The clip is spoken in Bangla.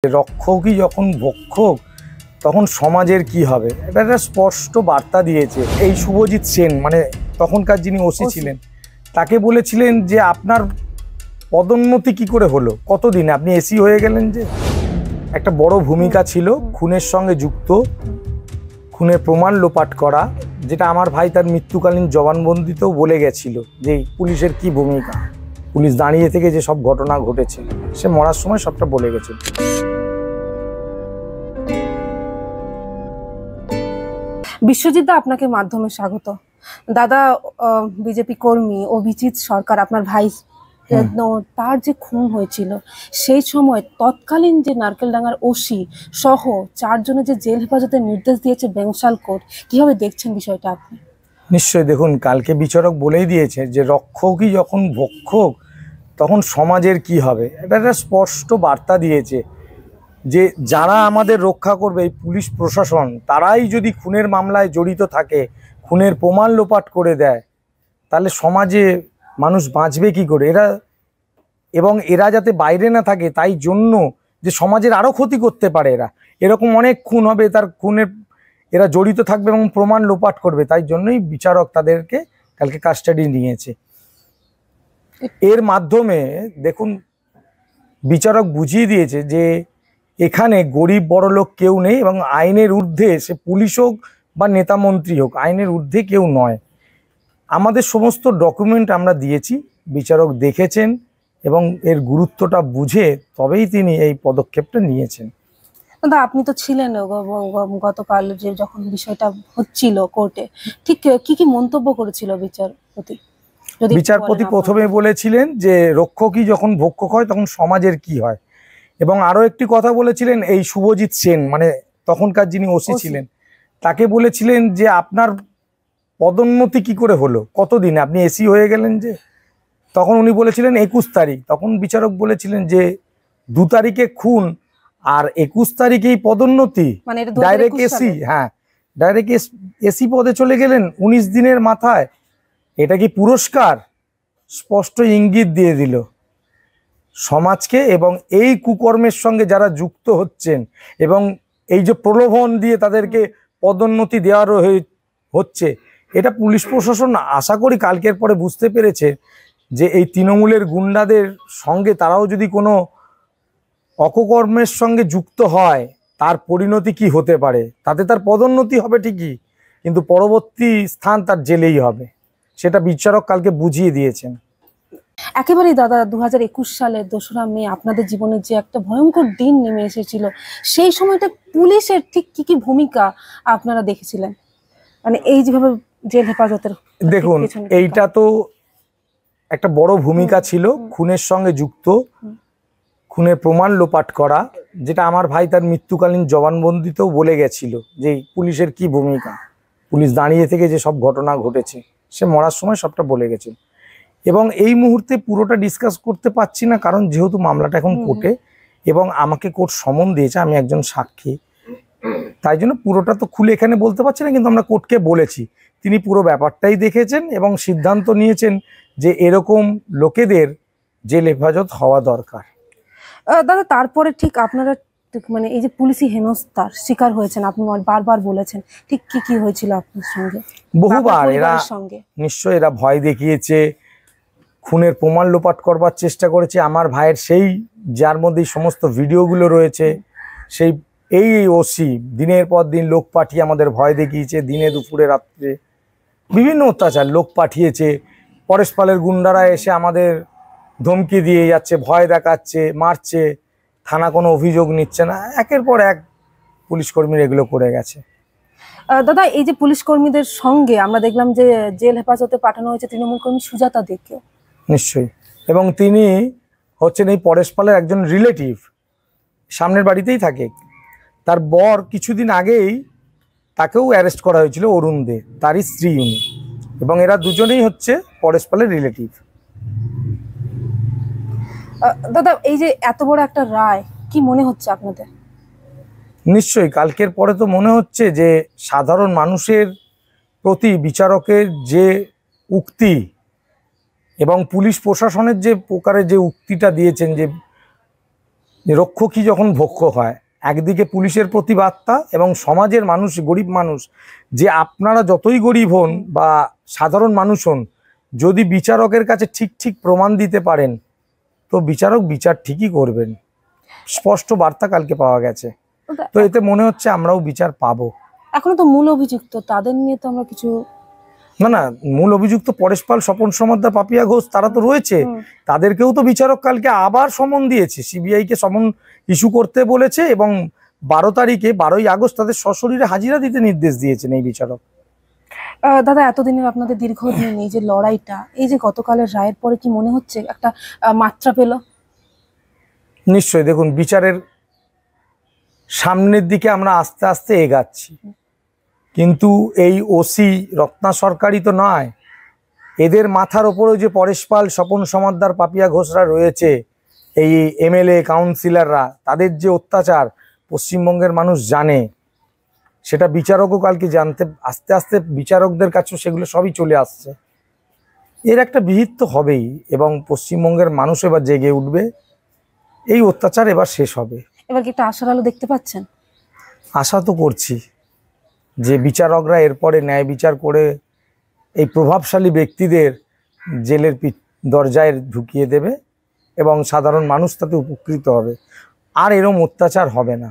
রক্ষকই যখন ভক্ষক তখন সমাজের কি হবে, এটা একটা স্পষ্ট বার্তা দিয়েছে। এই শুভজিৎ সেন মানে তখনকার যিনি ওসি ছিলেন তাকে বলেছিলেন যে আপনার পদোন্নতি কি করে হলো, কতদিনে আপনি এসি হয়ে গেলেন। যে একটা বড় ভূমিকা ছিল খুনের সঙ্গে যুক্ত, খুনের প্রমাণ লোপাট করা, যেটা আমার ভাই তার মৃত্যুকালীন জবানবন্দিতেও বলে গেছিল যে পুলিশের কি ভূমিকা, পুলিশ দাঁড়িয়ে থেকে যে সব ঘটনা ঘটেছে সে মরার সময় সবটা বলে গেছে। বিশ্বজিৎ দা, আপনাকে মাধ্যমে স্বাগত। দাদা, বিজেপি কর্মী অভিজিৎ সরকার আপনার ভাই, তার যে খুন হয়েছিল সেই সময় তৎকালীন যে নারকেলডাঙ্গার ওসি সহ 4 জনের যে জেল হেফাজতের নির্দেশ দিয়েছে বেঙ্গল কোর্ট, কিভাবে দেখছেন বিষয়টা আপনি? নিশ্চয়ই দেখুন, কালকে বিচারক বলেই দিয়েছে যে রক্ষকই যখন ভক্ষক তখন সমাজের কি হবে, এটা একটা স্পষ্ট বার্তা দিয়েছে যে যারা আমাদের রক্ষা করবে এই পুলিশ প্রশাসন, তারাই যদি খুনের মামলায় জড়িত থাকে, খুনের প্রমাণ লোপাট করে দেয়, তাহলে সমাজে মানুষ বাঁচবে কি করে। এরা যাতে বাইরে না থাকে, তাই জন্য যে সমাজের আরও ক্ষতি করতে পারে এরকম অনেক খুন হবে, তার খুনের এরা জড়িত থাকবে এবং প্রমাণ লোপাট করবে, তাই জন্যই বিচারক তাদেরকে কালকে কাস্টাডি নিয়েছে। এর মাধ্যমে দেখুন বিচারক বুঝিয়ে দিয়েছে যে এখানে গরিব বড়লোক কেউ নেই এবং আইনের ঊর্ধ্বে, সে পুলিশ হোক বা নেতা মন্ত্রী হোক, আইনের ঊর্ধ্বে কেউ নয়। আমাদের সমস্ত ডকুমেন্ট আমরা দিয়েছি, বিচারক দেখেছেন এবং এর গুরুত্বটা বুঝে তবেই তিনি এই পদক্ষেপটা নিয়েছেন। দাদা, আপনি তো ছিলেন গতকাল যে যখন বিষয়টা হচ্ছিল কোর্টে, ঠিক কি কি মন্তব্য করেছিল বিচারপতি? বিচারপতি প্রথমে বলেছিলেন যে রক্ষকই যখন ভক্ষক হয় তখন সমাজের কি হয়, এবং আরও একটি কথা বলেছিলেন, এই শুভজিৎ সেন মানে তখনকার যিনি ওসি ছিলেন তাকে বলেছিলেন যে আপনার পদোন্নতি কি করে হলো, কতদিনে আপনি এসি হয়ে গেলেন। যে তখন উনি বলেছিলেন 21 তারিখ, তখন বিচারক বলেছিলেন যে 2 তারিখে খুন আর 21 তারিখেই পদোন্নতি, ডাইরেক্ট এসি। হ্যাঁ, ডাইরেক্ট এসি পদে চলে গেলেন 19 দিনের মাথায়, এটা কি পুরস্কার? স্পষ্ট ইঙ্গিত দিয়ে দিল সমাজকে, এবং এই কুকর্মের সঙ্গে যারা যুক্ত হচ্ছেন এবং এই যে প্রলোভন দিয়ে তাদেরকে পদোন্নতি দেওয়ারও হচ্ছে, এটা পুলিশ প্রশাসন আশা করি কালকের পরে বুঝতে পেরেছে যে এই তৃণমূলের গুন্ডাদের সঙ্গে তারাও যদি কোনো অপকর্মের সঙ্গে যুক্ত হয় তার পরিণতি কি হতে পারে। তাতে তার পদোন্নতি হবে ঠিকই, কিন্তু পরবর্তী স্থান তার জেলেই হবে, সেটা বিচারক কালকে বুঝিয়ে দিয়েছেন। একেবারেই দাদা, 2021 সালের 2রা মে আপনাদের জীবনে যে একটা ভয়ঙ্কর দিন নেমে এসেছিল, সেই সময়টা পুলিশের ঠিক কি কি ভূমিকা আপনারা দেখেছিলেন, মানে এই যেভাবে জেল হেফাজতের? দেখুন, এইটা তো একটা বড় ভূমিকা ছিল খুনের সঙ্গে যুক্ত, খুনের প্রমাণ লোপাট করা, যেটা আমার ভাই তার মৃত্যুকালীন জবানবন্দিতেও বলে গেছিল যে পুলিশের কি ভূমিকা, পুলিশ দাঁড়িয়ে থেকে যে সব ঘটনা ঘটেছে সে মরার সময় সবটা বলে গেছে। এবং এই মুহূর্তে পুরোটা ডিসকাস করতে পারছি না, কারণ যেহেতু মামলাটা এখন কোর্টে এবং আমাকে কোর্ট সমন দিয়েছে, আমি একজন সাক্ষী, তাই জন্য পুরোটা তো খুলে এখানে বলতে পারছি না। কিন্তু আমরা কোর্টকে বলেছি, তিনি পুরো ব্যাপারটাই দেখেছেন এবং সিদ্ধান্ত নিয়েছেন যে এরকম লোকেদের জেল হেফাজত হওয়া দরকার। দাদা, তারপরে ঠিক আপনারা মানে এই যে পুলিশি হেনস্থার শিকার হয়েছেন, আপনি বারবার বলেছেন, ঠিক কি কি হয়েছিল আপনার সঙ্গে? বহুবার নিশ্চয়ই এরা ভয় দেখিয়েছে, খুনের প্রমাণ লোপাট করবার চেষ্টা করেছে। আমার ভাইয়ের সেই যার মধ্যে সমস্ত ভিডিওগুলো রয়েছে, এই ওসি দিনের পর দিন লোক পাঠিয়ে আমাদের ভয় দেখিয়েছে, দিনে দুপুরে রাত্রে বিভিন্ন অত্যাচার লোক পাঠিয়েছে। পরেশ পালের গুন্ডারা এসে আমাদের ধমকি দিয়ে যাচ্ছে, ভয় দেখাচ্ছে, মারছে, থানা কোনো অভিযোগ নিচ্ছে না, একের পর এক পুলিশ কর্মীরা এগুলো করে গেছে। দাদা, এই যে পুলিশ কর্মীদের সঙ্গে আমরা দেখলাম যে জেল হেফাজতে পাঠানো হয়েছে তৃণমূল কর্মী সুজাতা দেকে। নিশ্চয়ই, এবং তিনি হচ্ছেন এই পরেশ পালের একজন রিলেটিভ, সামনের বাড়িতেই থাকে। তার বর কিছুদিন আগেই তাকেও অ্যারেস্ট করা হয়েছিল, অরুণ দে, তারই স্ত্রী উনি, এবং এরা দুজনেই হচ্ছে পরেশ পালের রিলেটিভ। দাদা, এই যে এত বড় একটা রায়, কি মনে হচ্ছে আপনাদের? নিশ্চয়ই কালকের পরে তো মনে হচ্ছে যে সাধারণ মানুষের প্রতি বিচারকের যে উক্তি এবং পুলিশ প্রশাসনের যে প্রকারের যে উক্তিটা দিয়েছেন, রক্ষকই যখন ভক্ষ হয়, একদিকে পুলিশের প্রতি বার্তা এবং সমাজের মানুষ, গরিব মানুষ, যে আপনারা যতই গরিব হন বা সাধারণ মানুষ হন, যদি বিচারকের কাছে ঠিক ঠিক প্রমাণ দিতে পারেন তো বিচারক বিচার ঠিকই করবেন। স্পষ্ট বার্তা কালকে পাওয়া গেছে, তো এতে মনে হচ্ছে আমরাও বিচার পাবো। এখনো তো মূল অভিযুক্ত তাদের নিয়ে তো আমরা কিছু না, মূল অভিযুক্ত পরেশ পাল, স্বপন সমাদ্দার, পাপিয়া ঘোষ তারা তো রয়েছে, তাদেরকেও তো বিচারক কালকে আবার সমন দিয়েছে, সিবিআই কে সমন ইস্যু করতে বলেছে এবং 12 তারিখে 12ই আগস্ট তাদের সশরীরে হাজিরা দিতে নির্দেশ দিয়েছেন এই বিচারক। দাদা, এতদিনের আপনাদের দীর্ঘদিন এই যে লড়াইটা, এই যে গতকালের রায়ের পরে কি মনে হচ্ছে একটা মাত্রা পেল? নিশ্চয়ই, দেখুন বিচারের সামনের দিকে আমরা আস্তে আস্তে এগাচ্ছি, কিন্তু এই ওসি রত্না সরকারই তো নয়, এদের মাথার ওপরেও যে পরেশ পাল, স্বপন সমাদ্দার, পাপিয়া ঘোষরা রয়েছে, এই এমএলএ কাউন্সিলররা, তাদের যে অত্যাচার পশ্চিমবঙ্গের মানুষ জানে, সেটা বিচারকও কালকে জানতে, আস্তে আস্তে বিচারকদের কাছেও সেগুলো সবই চলে আসছে। এর একটা বিহিত তো হবেই এবং পশ্চিমবঙ্গের মানুষ এবার জেগে উঠবে, এই অত্যাচার এবার শেষ হবে। এবার কি একটা আশার আলো দেখতে পাচ্ছেন? আশা তো করছি যে বিচারকরা এরপরে ন্যায় বিচার করে এই প্রভাবশালী ব্যক্তিদের জেলের দরজায় ঢুকিয়ে দেবে এবং সাধারণ মানুষ তাতে উপকৃত হবে, আর এরকম অত্যাচার হবে না।